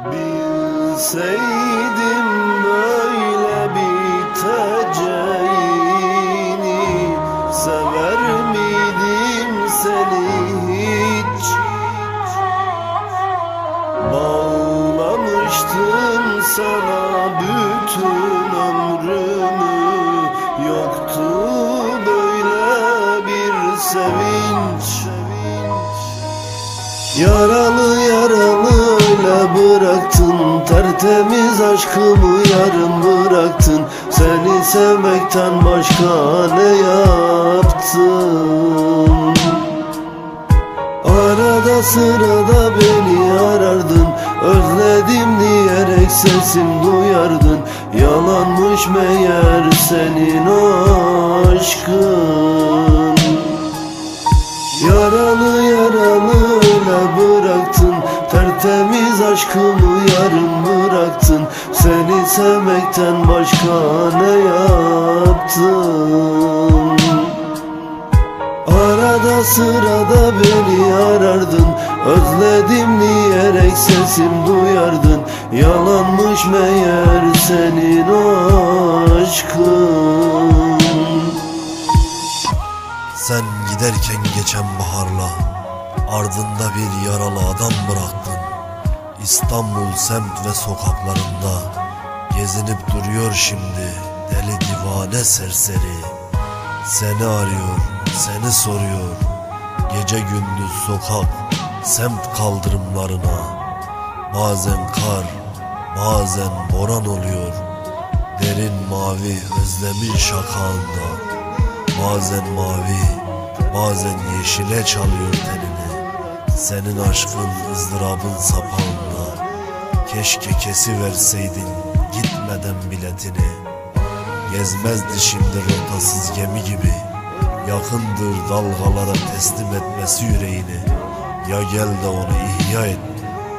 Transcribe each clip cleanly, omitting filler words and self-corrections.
Bilseydim böyle biteceğini, sever miydim seni hiç? Bağlamıştım sana bütün ömrümü, yoktu böyle bir sevinç. Yaralı yaralı öyle bıraktın, tertemiz aşkımı yarım bıraktın. Seni sevmekten başka ne yaptın? Arada sırada beni arardın, özledim diyerek sesim duyardın. Yalanmış meğer senin o aşkın. Yaralı yaralı öyle bıraktın, tertemiz aşkımı yarım bıraktın. Seni sevmekten başka ne yaptın? Arada sırada beni arardın, özledim diyerek sesim duyardın. Yalanmış meğer senin o aşkın. Sen giderken geçen baharla ardında bir yaralı adam bıraktın. İstanbul semt ve sokaklarında gezinip duruyor şimdi deli divane serseri. Seni arıyor, seni soruyor, gece gündüz sokak, semt kaldırımlarına. Bazen kar, bazen boran oluyor, derin mavi özlemin şakağında. Bazen mavi, bazen yeşile çalıyor tenini. Senin aşkın ızdırabın sapağında. Keşke kesiverseydin gitmeden biletini. Gezmezdi şimdi rotasız gemi gibi. Yakındır dalgalara teslim etmesi yüreğini. Ya gel de onu ihya et,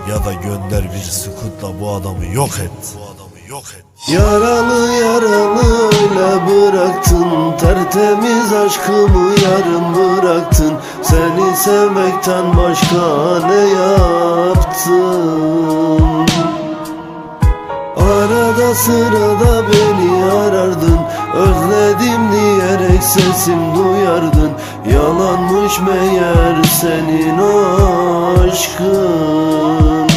ya da gönder bir sükutla bu adamı yok et. Yaralı yaralı öyle bıraktın, tertemiz aşkımı yarım bıraktın. Seni sevmekten başka ne yaptın? Arada sırada beni arardın, özledim diyerek sesim duyardın. Yalanmış meğer senin o aşkın.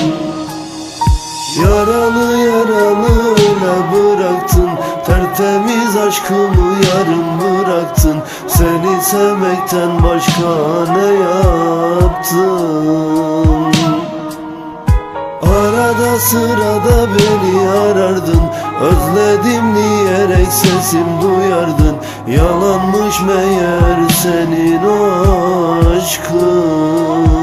Yaralı yaralı öyle bıraktın, tertemiz aşkımı yarım bıraktın. Seni sevmekten başka ne yaptın? Arada sırada beni arardın, özledim diyerek sesim duyardın. Yalanmış meğer senin o aşkın.